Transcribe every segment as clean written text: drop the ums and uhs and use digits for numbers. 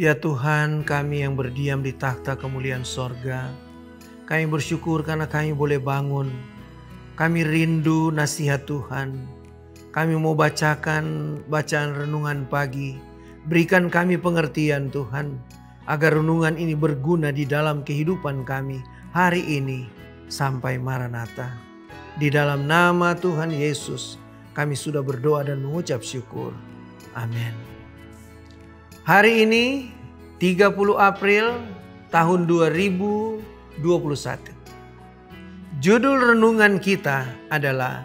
Ya Tuhan, kami yang berdiam di takhta kemuliaan sorga, kami bersyukur karena kami boleh bangun. Kami rindu nasihat Tuhan. Kami mau bacakan bacaan renungan pagi. Berikan kami pengertian Tuhan, agar renungan ini berguna di dalam kehidupan kami hari ini sampai Maranatha. Di dalam nama Tuhan Yesus, kami sudah berdoa dan mengucap syukur. Amin. Hari ini 30 April tahun 2021. Judul renungan kita adalah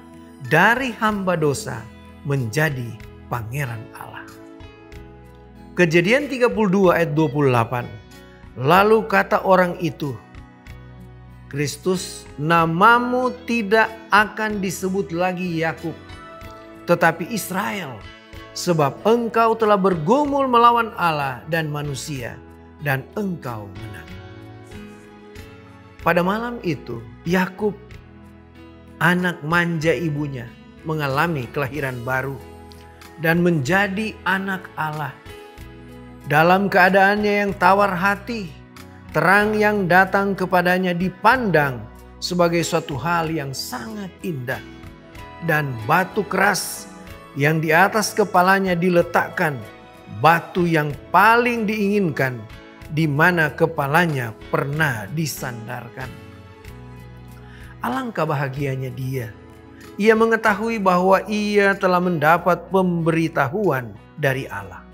Dari Hamba Dosa Menjadi Pangeran Allah. Kejadian 32 ayat 28. Lalu kata orang itu, Kristus, namamu tidak akan disebut lagi Yakub, tetapi Israel. Sebab engkau telah bergumul melawan Allah dan manusia, dan engkau menang. Pada malam itu, Yakub, anak manja ibunya, mengalami kelahiran baru dan menjadi anak Allah. Dalam keadaannya yang tawar hati, terang yang datang kepadanya dipandang sebagai suatu hal yang sangat indah. Dan batu keras yang di atas kepalanya diletakkan, batu yang paling diinginkan, di mana kepalanya pernah disandarkan. Alangkah bahagianya dia. Ia mengetahui bahwa ia telah mendapat pemberitahuan dari Allah.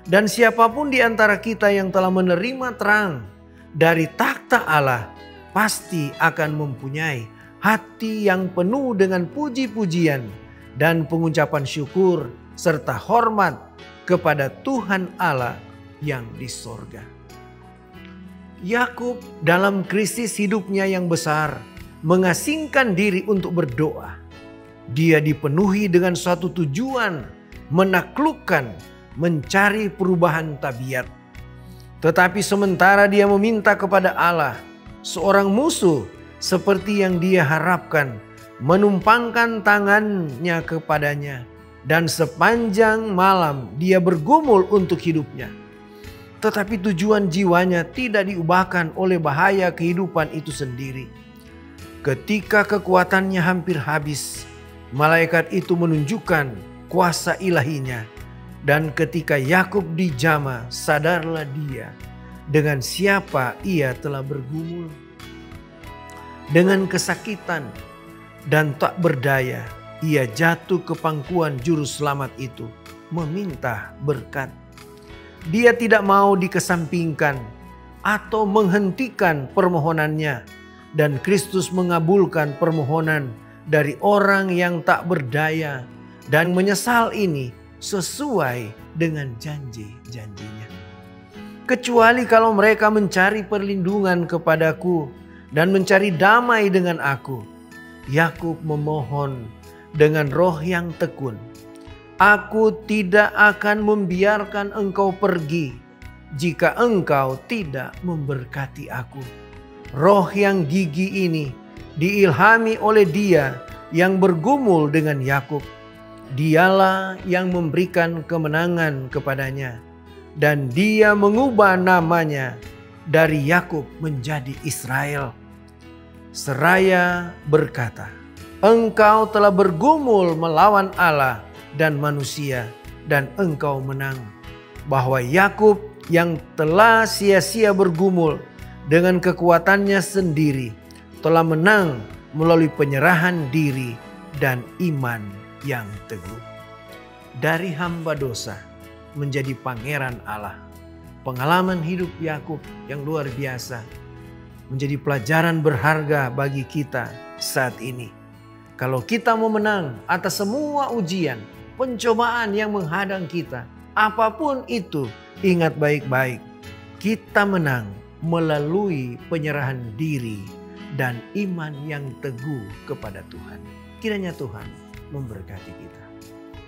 Dan siapapun di antara kita yang telah menerima terang dari takhta Allah, pasti akan mempunyai hati yang penuh dengan puji-pujian dan pengucapan syukur serta hormat kepada Tuhan Allah yang di sorga. Yakub dalam krisis hidupnya yang besar mengasingkan diri untuk berdoa. Dia dipenuhi dengan suatu tujuan menaklukkan, mencari perubahan tabiat. Tetapi sementara dia meminta kepada Allah, seorang musuh seperti yang dia harapkan menumpangkan tangannya kepadanya, dan sepanjang malam dia bergumul untuk hidupnya. Tetapi tujuan jiwanya tidak diubahkan oleh bahaya kehidupan itu sendiri. Ketika kekuatannya hampir habis, malaikat itu menunjukkan kuasa ilahinya, dan ketika Yakub dijamah, sadarlah dia dengan siapa ia telah bergumul. Dengan kesakitan dan tak berdaya, ia jatuh ke pangkuan juru selamat itu, meminta berkat. Dia tidak mau dikesampingkan atau menghentikan permohonannya, dan Kristus mengabulkan permohonan dari orang yang tak berdaya dan menyesal ini sesuai dengan janji-janjinya. Kecuali kalau mereka mencari perlindungan kepadaku dan mencari damai dengan aku. Yakub memohon dengan roh yang tekun, aku tidak akan membiarkan engkau pergi jika engkau tidak memberkati aku. Roh yang gigih ini diilhami oleh dia yang bergumul dengan Yakub. Dialah yang memberikan kemenangan kepadanya, dan dia mengubah namanya dari Yakub menjadi Israel. Seraya berkata, engkau telah bergumul melawan Allah dan manusia, dan engkau menang. Bahwa Yakub yang telah sia-sia bergumul dengan kekuatannya sendiri telah menang melalui penyerahan diri dan iman yang teguh. Dari hamba dosa menjadi pangeran Allah. Pengalaman hidup Yakub yang luar biasa menjadi pelajaran berharga bagi kita saat ini. Kalau kita mau menang atas semua ujian, pencobaan yang menghadang kita, apapun itu, ingat baik-baik, kita menang melalui penyerahan diri dan iman yang teguh kepada Tuhan. Kiranya Tuhan memberkati kita.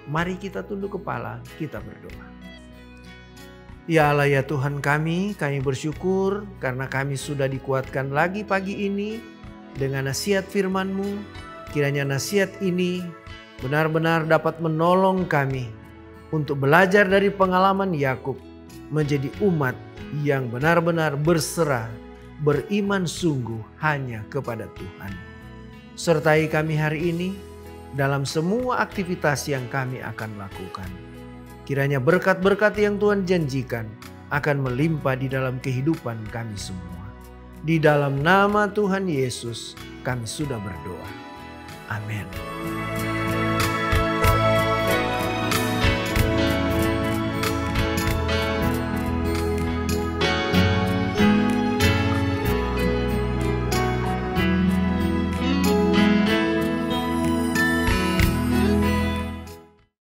Mari kita tunduk kepala, kita berdoa. Ya Allah, ya Tuhan kami bersyukur karena kami sudah dikuatkan lagi pagi ini dengan nasihat firman-Mu. Kiranya nasihat ini benar-benar dapat menolong kami untuk belajar dari pengalaman Yakub menjadi umat yang benar-benar berserah, beriman sungguh hanya kepada Tuhan. Sertai kami hari ini dalam semua aktivitas yang kami akan lakukan. Kiranya berkat-berkat yang Tuhan janjikan akan melimpah di dalam kehidupan kami semua. Di dalam nama Tuhan Yesus kami sudah berdoa. Amin.